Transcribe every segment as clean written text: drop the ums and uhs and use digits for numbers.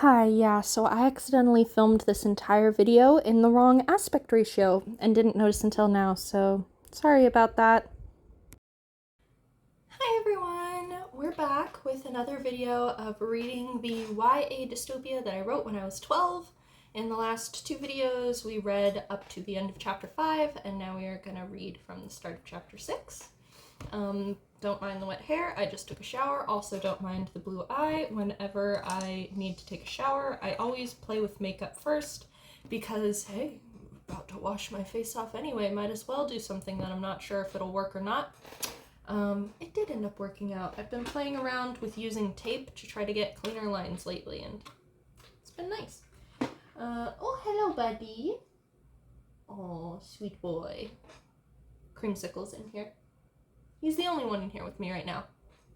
Hi, yeah, so I accidentally filmed this entire video in the wrong aspect ratio and didn't notice until now, so sorry about that. Hi everyone! We're back with another video of reading the YA dystopia that I wrote when I was 12. In the last two videos, we read up to the end of chapter 5, and now we are going to read from the start of chapter 6. Don't mind the wet hair, I just took a shower. Also don't mind the blue eye. Whenever I need to take a shower, I always play with makeup first because, hey, I'm about to wash my face off anyway, might as well do something that I'm not sure if it'll work or not. It did end up working out. I've been playing around with using tape to try to get cleaner lines lately, and it's been nice. Oh, hello, buddy. Oh, sweet boy. Creamsicle's in here. He's the only one in here with me right now.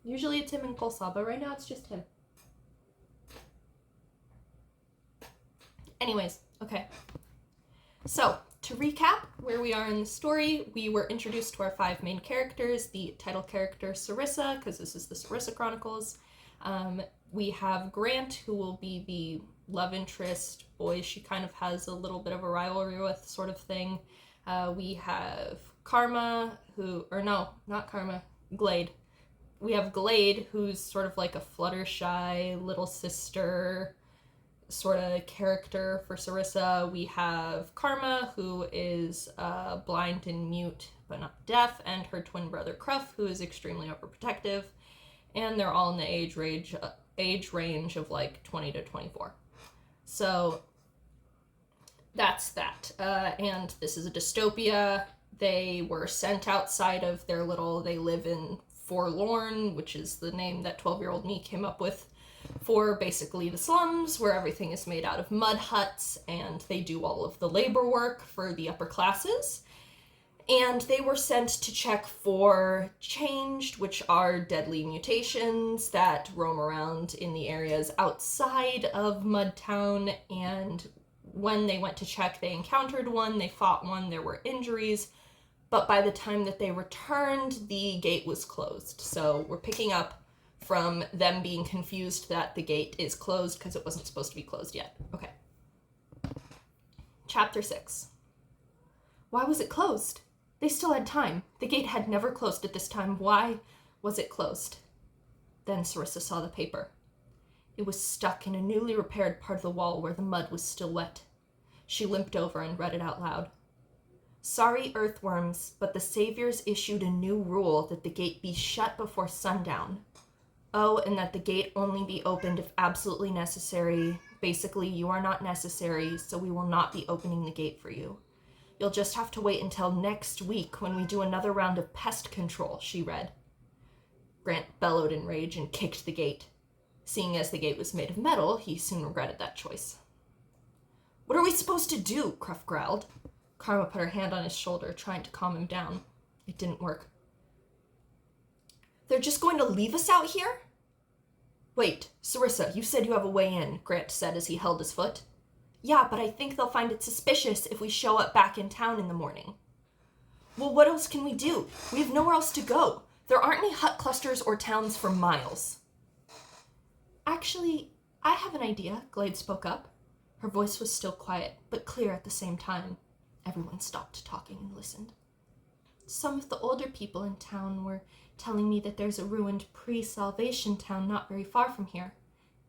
Usually it's him and Kolsa, but right now it's just him. Anyways, okay. So, to recap where we are in the story, we were introduced to our 5 main characters. The title character, Sarissa, because this is the Sarissa Chronicles. We have Grant, who will be the love interest boy she kind of has a little bit of a rivalry with, sort of thing. We have Karma, not Karma, Glade. We have Glade, who's sort of like a Fluttershy little sister sort of character for Sarissa. We have Karma, who is blind and mute but not deaf, and her twin brother Cruff, who is extremely overprotective. And they're all in the age range of like 20 to 24. So that's that. And this is a dystopia. They were sent outside of they live in Forlorn, which is the name that 12-year-old me came up with for basically the slums, where everything is made out of mud huts, and they do all of the labor work for the upper classes. And they were sent to check for Changed, which are deadly mutations that roam around in the areas outside of Mudtown. And when they went to check, they encountered one, they fought one, there were injuries. But by the time that they returned, the gate was closed. So we're picking up from them being confused that the gate is closed because it wasn't supposed to be closed yet. Okay. Chapter 6. Why was it closed? They still had time. The gate had never closed at this time. Why was it closed? Then Sarissa saw the paper. It was stuck in a newly repaired part of the wall where the mud was still wet. She limped over and read it out loud. Sorry, earthworms, but the saviors issued a new rule that the gate be shut before sundown. Oh, and that the gate only be opened if absolutely necessary. Basically, you are not necessary, so we will not be opening the gate for you. You'll just have to wait until next week when we do another round of pest control, she read. Grant bellowed in rage and kicked the gate. Seeing as the gate was made of metal, he soon regretted that choice. What are we supposed to do? Cruff growled. Karma put her hand on his shoulder, trying to calm him down. It didn't work. They're just going to leave us out here? Wait, Sarissa, you said you have a way in, Grant said as he held his foot. Yeah, but I think they'll find it suspicious if we show up back in town in the morning. Well, what else can we do? We have nowhere else to go. There aren't any hut clusters or towns for miles. Actually, I have an idea, Glade spoke up. Her voice was still quiet, but clear at the same time. Everyone stopped talking and listened. Some of the older people in town were telling me that there's a ruined pre-salvation town not very far from here.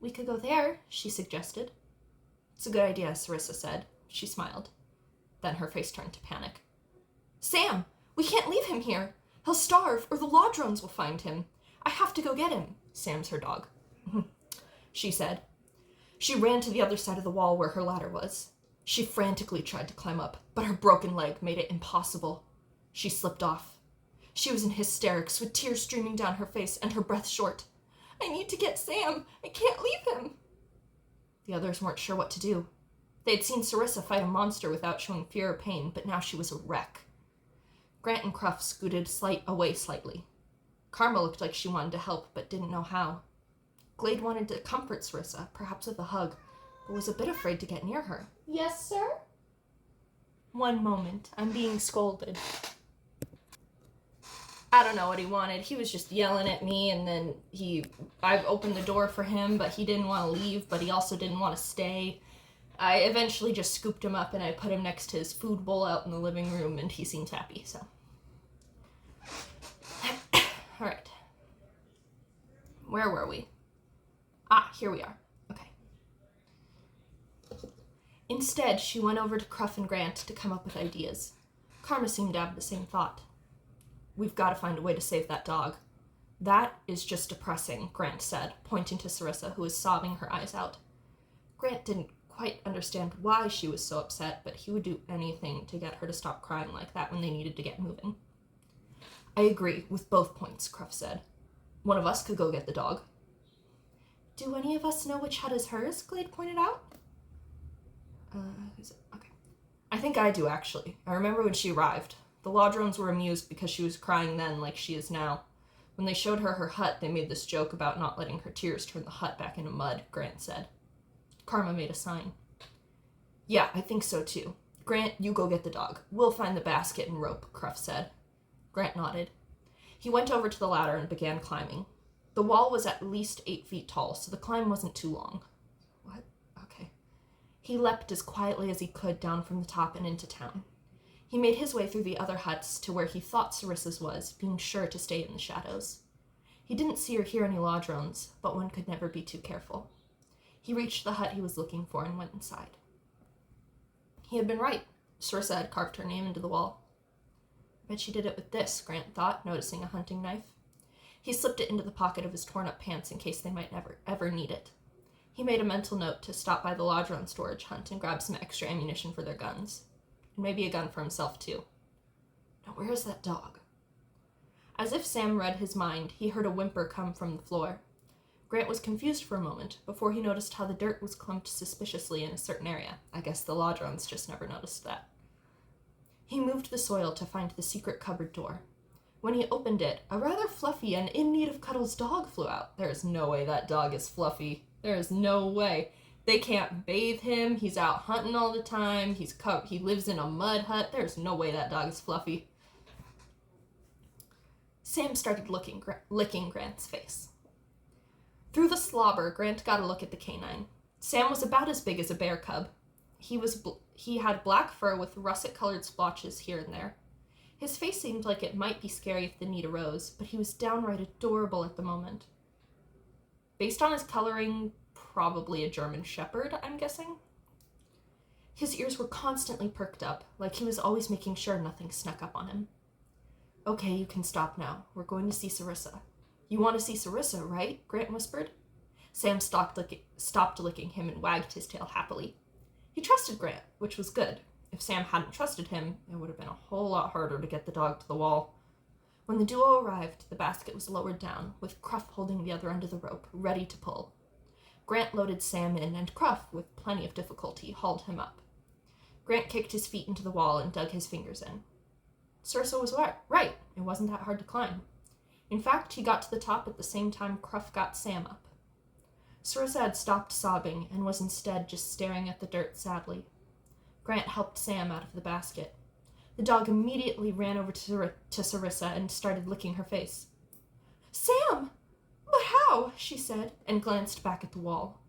We could go there, she suggested. It's a good idea, Sarissa said. She smiled. Then her face turned to panic. Sam, we can't leave him here. He'll starve, or the law drones will find him. I have to go get him. Sam's her dog, she said. She ran to the other side of the wall where her ladder was. She frantically tried to climb up, but her broken leg made it impossible. She slipped off. She was in hysterics, with tears streaming down her face and her breath short. I need to get Sam. I can't leave him. The others weren't sure what to do. They had seen Sarissa fight a monster without showing fear or pain, but now she was a wreck. Grant and Cruff scooted away slightly. Karma looked like she wanted to help, but didn't know how. Glade wanted to comfort Sarissa, perhaps with a hug, but was a bit afraid to get near her. Yes, sir? One moment. I'm being scolded. I don't know what he wanted. He was just yelling at me, and then I opened the door for him, but he didn't want to leave, but he also didn't want to stay. I eventually just scooped him up and I put him next to his food bowl out in the living room, and he seemed happy, so. Alright. Where were we? Here we are. Okay. Instead, she went over to Cruff and Grant to come up with ideas. Karma seemed to have the same thought. We've got to find a way to save that dog. That is just depressing, Grant said, pointing to Sarissa, who was sobbing her eyes out. Grant didn't quite understand why she was so upset, but he would do anything to get her to stop crying like that when they needed to get moving. I agree with both points, Cruff said. One of us could go get the dog. Do any of us know which hut is hers? Glade pointed out. Okay. I think I do, actually. I remember when she arrived. The Lodrones were amused because she was crying then like she is now. When they showed her hut, they made this joke about not letting her tears turn the hut back into mud, Grant said. Karma made a sign. Yeah, I think so too. Grant, you go get the dog. We'll find the basket and rope, Cruff said. Grant nodded. He went over to the ladder and began climbing. The wall was at least 8 feet tall, so the climb wasn't too long. What? Okay. He leapt as quietly as he could down from the top and into town. He made his way through the other huts to where he thought Sarissa's was, being sure to stay in the shadows. He didn't see or hear any Lodrones, but one could never be too careful. He reached the hut he was looking for and went inside. He had been right. Sarissa had carved her name into the wall. Bet she did it with this, Grant thought, noticing a hunting knife. He slipped it into the pocket of his torn-up pants in case they might never, ever need it. He made a mental note to stop by the Lodron storage hunt and grab some extra ammunition for their guns. And maybe a gun for himself, too. Now where is that dog? As if Sam read his mind, he heard a whimper come from the floor. Grant was confused for a moment before he noticed how the dirt was clumped suspiciously in a certain area. I guess the Lodrons just never noticed that. He moved the soil to find the secret cupboard door. When he opened it, a rather fluffy and in need of cuddles dog flew out. There is no way that dog is fluffy. There is no way. They can't bathe him. He's out hunting all the time. He lives in a mud hut. There's no way that dog is fluffy. Sam started licking Grant's face. Through the slobber, Grant got a look at the canine. Sam was about as big as a bear cub. He had black fur with russet-colored splotches here and there. His face seemed like it might be scary if the need arose, but he was downright adorable at the moment. Based on his coloring, probably a German Shepherd, I'm guessing. His ears were constantly perked up, like he was always making sure nothing snuck up on him. Okay, you can stop now. We're going to see Sarissa. You want to see Sarissa, right? Grant whispered. Sam stopped licking him and wagged his tail happily. He trusted Grant, which was good. If Sam hadn't trusted him, it would have been a whole lot harder to get the dog to the wall. When the duo arrived, the basket was lowered down, with Cruff holding the other end of the rope, ready to pull. Grant loaded Sam in, and Cruff, with plenty of difficulty, hauled him up. Grant kicked his feet into the wall and dug his fingers in. Sarissa was right. It wasn't that hard to climb. In fact, he got to the top at the same time Cruff got Sam up. Sarissa had stopped sobbing and was instead just staring at the dirt sadly. Grant helped Sam out of the basket. The dog immediately ran over to Sarissa and started licking her face. Sam! But how? She said, and glanced back at the wall.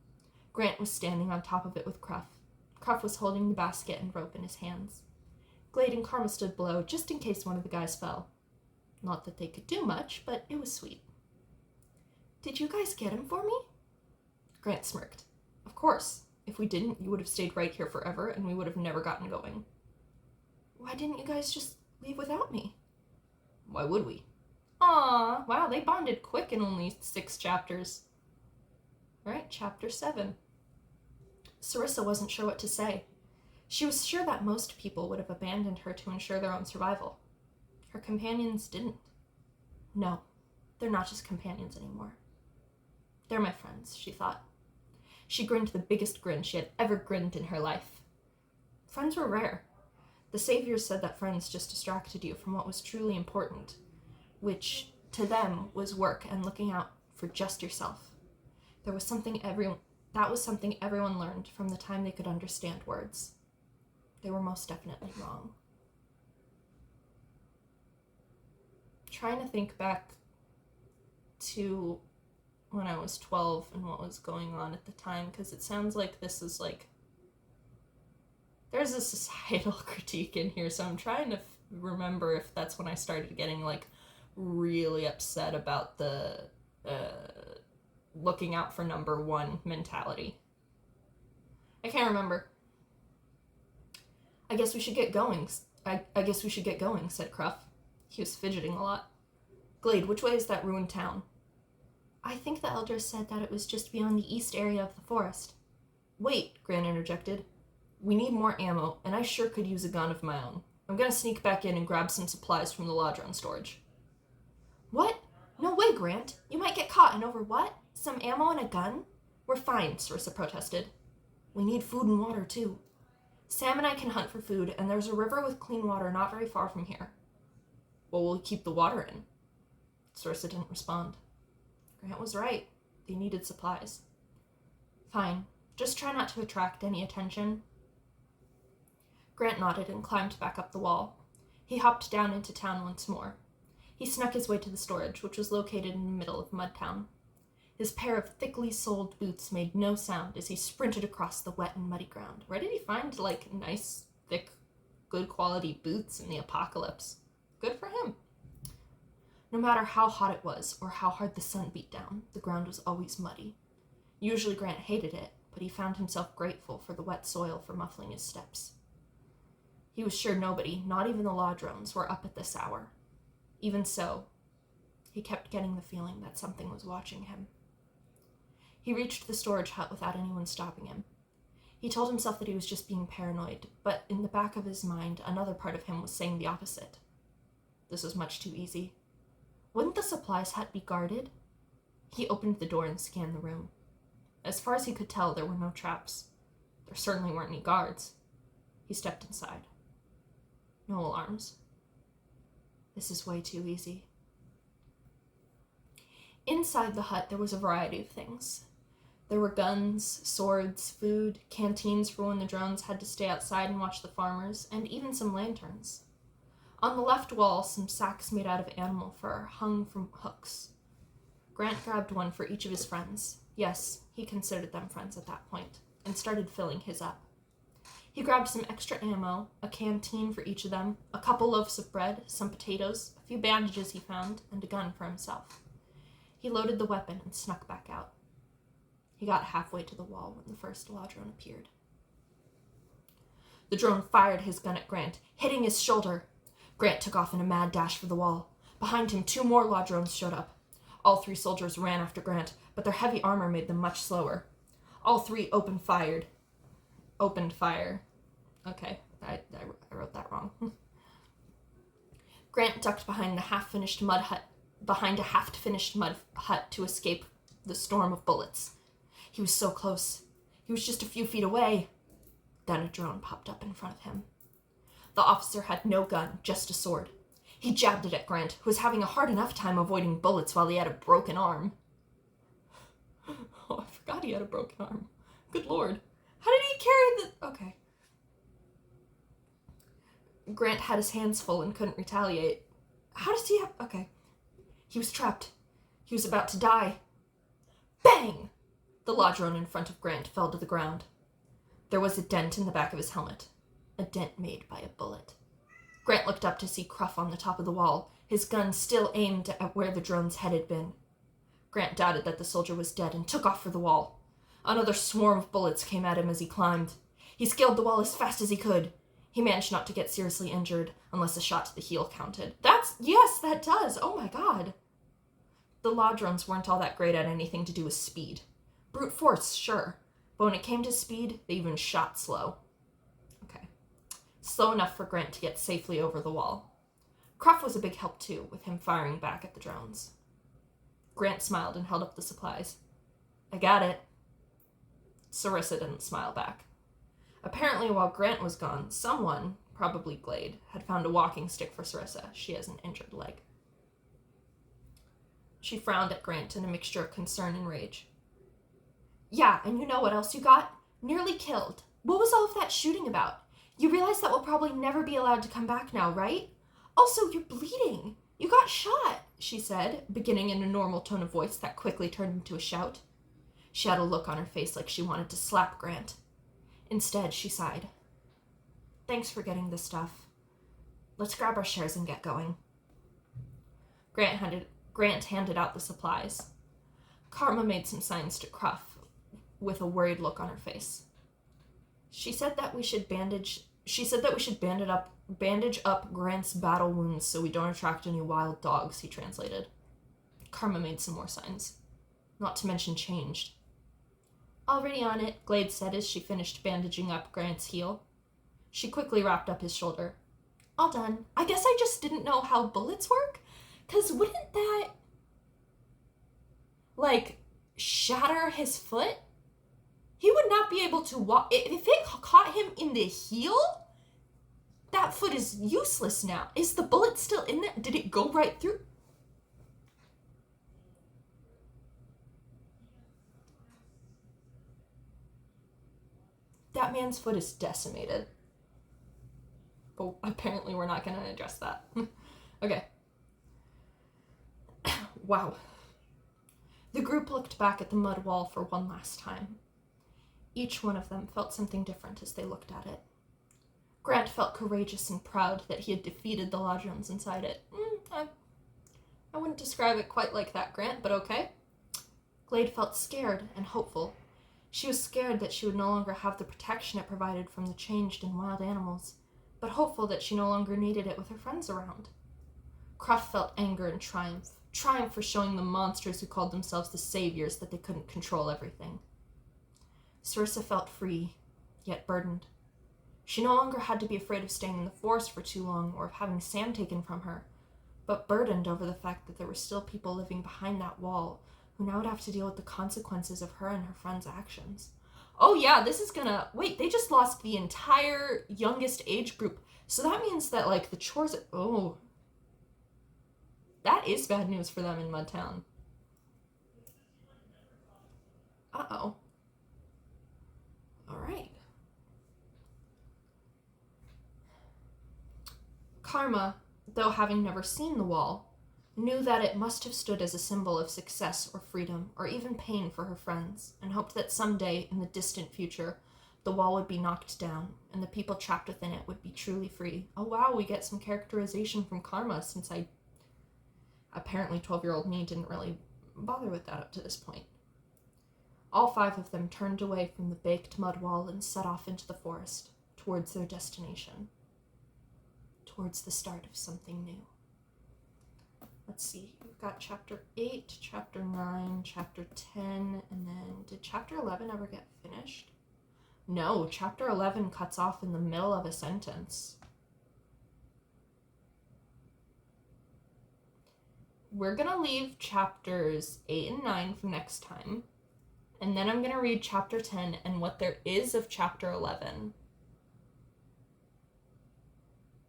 Grant was standing on top of it with Cruff. Cruff was holding the basket and rope in his hands. Glade and Karma stood below just in case one of the guys fell. Not that they could do much, but it was sweet. Did you guys get him for me? Grant smirked. Of course. If we didn't, you would have stayed right here forever, and we would have never gotten going. Why didn't you guys just leave without me? Why would we? Aw, wow, they bonded quick in only 6 chapters. Alright, chapter 7. Sarissa wasn't sure what to say. She was sure that most people would have abandoned her to ensure their own survival. Her companions didn't. No, they're not just companions anymore. They're my friends, she thought. She grinned the biggest grin she had ever grinned in her life. Friends were rare. The saviors said that friends just distracted you from what was truly important, which, to them, was work and looking out for just yourself. That was something everyone learned from the time they could understand words. They were most definitely wrong. trying to think back to when I was 12 and what was going on at the time, because it sounds like this is like, there's a societal critique in here, so I'm trying to remember if that's when I started getting like really upset about the looking out for number one mentality. I can't remember. I guess we should get going. I guess we should get going, said Cruff. He was fidgeting a lot. Glade, which way is that ruined town? I think the elders said that it was just beyond the east area of the forest. Wait, Grant interjected. We need more ammo, and I sure could use a gun of my own. I'm gonna sneak back in and grab some supplies from the Ladron storage. What? No way, Grant. You might get caught, and over what? Some ammo and a gun? We're fine, Sarissa protested. We need food and water, too. Sam and I can hunt for food, and there's a river with clean water not very far from here. Well, we'll keep the water in. Sarissa didn't respond. Grant was right. They needed supplies. Fine. Just try not to attract any attention. Grant nodded and climbed back up the wall. He hopped down into town once more. He snuck his way to the storage, which was located in the middle of Mudtown. His pair of thickly soled boots made no sound as he sprinted across the wet and muddy ground. Where did he find, like, nice, thick, good quality boots in the apocalypse? Good for him. No matter how hot it was or how hard the sun beat down, the ground was always muddy. Usually Grant hated it, but he found himself grateful for the wet soil for muffling his steps. He was sure nobody, not even the Ladrones, were up at this hour. Even so, he kept getting the feeling that something was watching him. He reached the storage hut without anyone stopping him. He told himself that he was just being paranoid, but in the back of his mind, another part of him was saying the opposite. This was much too easy. Wouldn't the supplies hut be guarded? He opened the door and scanned the room. As far as he could tell, there were no traps. There certainly weren't any guards. He stepped inside. No alarms. This is way too easy. Inside the hut, there was a variety of things. There were guns, swords, food, canteens for when the drones had to stay outside and watch the farmers, and even some lanterns. On the left wall, some sacks made out of animal fur hung from hooks. Grant grabbed one for each of his friends. Yes, he considered them friends at that point, and started filling his up. He grabbed some extra ammo, a canteen for each of them, a couple loaves of bread, some potatoes, a few bandages he found, and a gun for himself. He loaded the weapon and snuck back out. He got halfway to the wall when the first Ladron appeared. The drone fired his gun at Grant, hitting his shoulder. Grant took off in a mad dash for the wall. Behind him, 2 more Ladrones showed up. All 3 soldiers ran after Grant, but their heavy armor made them much slower. All 3 opened fire. Okay, I wrote that wrong. Grant ducked behind a half-finished mud hut to escape the storm of bullets. He was so close. He was just a few feet away. Then a drone popped up in front of him. The officer had no gun, just a sword. He jabbed it at Grant, who was having a hard enough time avoiding bullets while he had a broken arm. Oh, I forgot he had a broken arm. Good lord. How did he carry the... Okay. Grant had his hands full and couldn't retaliate. How does he have... Okay. He was trapped. He was about to die. Bang! The Ladron in front of Grant fell to the ground. There was a dent in the back of his helmet. A dent made by a bullet. Grant looked up to see Cruff on the top of the wall, his gun still aimed at where the drone's head had been. Grant doubted that the soldier was dead and took off for the wall. Another swarm of bullets came at him as he climbed. He scaled the wall as fast as he could. He managed not to get seriously injured, unless a shot to the heel counted. Yes, that does! Oh my god! The Ladrons weren't all that great at anything to do with speed. Brute force, sure, but when it came to speed, they even shot slow. Okay. Slow enough for Grant to get safely over the wall. Cruff was a big help too, with him firing back at the drones. Grant smiled and held up the supplies. I got it. Sarissa didn't smile back. Apparently, while Grant was gone, someone, probably Glade, had found a walking stick for Sarissa. She has an injured leg. She frowned at Grant in a mixture of concern and rage. Yeah, and you know what else you got? Nearly killed. What was all of that shooting about? You realize that we'll probably never be allowed to come back now, right? Also, you're bleeding. "You got shot," she said, beginning in a normal tone of voice that quickly turned into a shout. She had a look on her face like she wanted to slap Grant. Instead, she sighed. "Thanks for getting the stuff. Let's grab our shares and get going." Grant handed out the supplies. Karma made some signs to Cruff with a worried look on her face. She said that we should bandage up Grant's battle wounds so we don't attract any wild dogs, he translated. Karma made some more signs. Not to mention changed. "Already on it," Glade said as she finished bandaging up Grant's heel. She quickly wrapped up his shoulder. "All done. I guess I just didn't know how bullets work? 'Cause wouldn't that, shatter his foot? He would not be able to walk. If it caught him in the heel, that foot is useless now. Is the bullet still in there? Did it go right through?" That man's foot is decimated. But apparently we're not going to address that. Okay. Wow. The group looked back at the mud wall for one last time. Each one of them felt something different as they looked at it. Grant felt courageous and proud that he had defeated the Lodrons inside it. I wouldn't describe it quite like that, Grant, but okay. Glade felt scared and hopeful. She was scared that she would no longer have the protection it provided from the changed and wild animals, but hopeful that she no longer needed it with her friends around. Cruff felt anger and triumph for showing the monsters who called themselves the saviors that they couldn't control everything. Sarissa felt free, yet burdened. She no longer had to be afraid of staying in the forest for too long or of having Sam taken from her, but burdened over the fact that there were still people living behind that wall who now would have to deal with the consequences of her and her friends' actions. Oh yeah, this is gonna... Wait, they just lost the entire youngest age group. So that means that, the chores... Oh. That is bad news for them in Mudtown. Uh-oh. Alright. Karma, though having never seen the wall, knew that it must have stood as a symbol of success or freedom or even pain for her friends, and hoped that someday in the distant future the wall would be knocked down and the people trapped within it would be truly free. Oh wow, we get some characterization from Karma, since apparently 12-year-old me didn't really bother with that up to this point. All 5 of them turned away from the baked mud wall and set off into the forest, towards their destination. Towards the start of something new. Let's see, we've got chapter 8, chapter 9, chapter 10, and then did chapter 11 ever get finished? No, chapter 11 cuts off in the middle of a sentence. We're gonna leave chapters 8 and 9 for next time, and then I'm gonna read chapter 10 and what there is of chapter 11.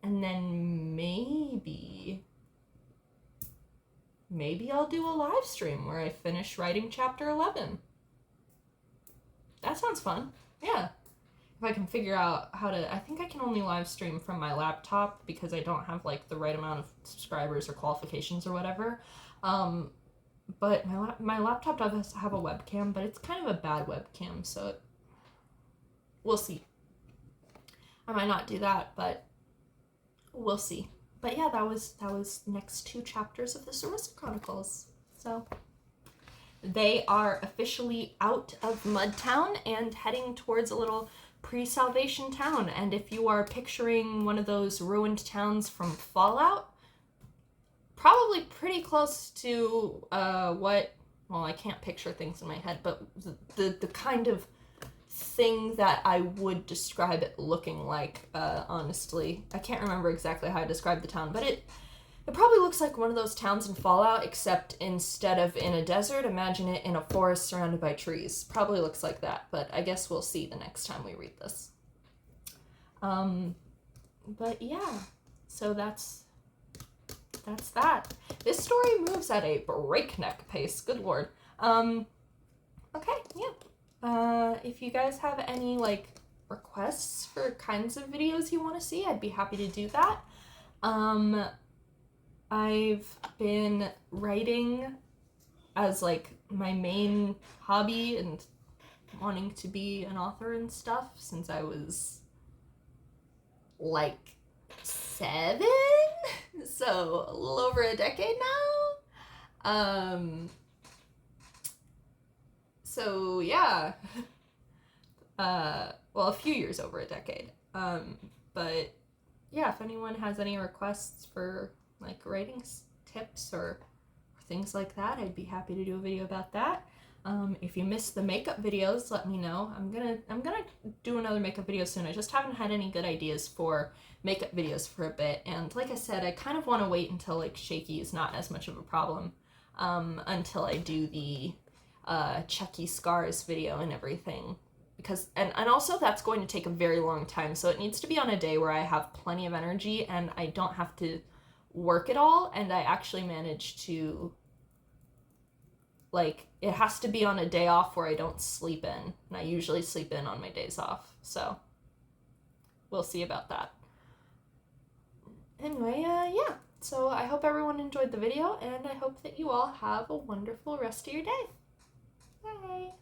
And then maybe I'll do a live stream where I finish writing chapter 11. That sounds fun. Yeah. If I can figure out how to... I think I can only live stream from my laptop because I don't have, the right amount of subscribers or qualifications or whatever. But my laptop does have a webcam, but it's kind of a bad webcam, so we'll see. I might not do that, but we'll see. But yeah, that was next 2 chapters of the Sarissa Chronicles. So they are officially out of Mudtown and heading towards a little pre-Salvation town. And if you are picturing one of those ruined towns from Fallout, probably pretty close to well, I can't picture things in my head, but the kind of thing that I would describe it looking like, honestly. I can't remember exactly how I described the town, but it probably looks like one of those towns in Fallout, except instead of in a desert, imagine it in a forest surrounded by trees. Probably looks like that, but I guess we'll see the next time we read this. But yeah, so that's that. This story moves at a breakneck pace, good lord. Okay, yeah. If you guys have any, requests for kinds of videos you want to see, I'd be happy to do that. I've been writing as like my main hobby and wanting to be an author and stuff since I was like 7, so a little over a decade now. So yeah. Well, a few years over a decade. But yeah, if anyone has any requests for like writing tips or things like that, I'd be happy to do a video about that. If you missed the makeup videos, let me know. I'm gonna do another makeup video soon. I just haven't had any good ideas for makeup videos for a bit, and like I said, I kind of want to wait until like shaky is not as much of a problem, until I do the Chucky scars video and everything, because and also that's going to take a very long time, so it needs to be on a day where I have plenty of energy and I don't have to work at all, and I actually manage to, like, it has to be on a day off where I don't sleep in, and I usually sleep in on my days off, so we'll see about that. Anyway, yeah, so I hope everyone enjoyed the video, and I hope that you all have a wonderful rest of your day. Bye!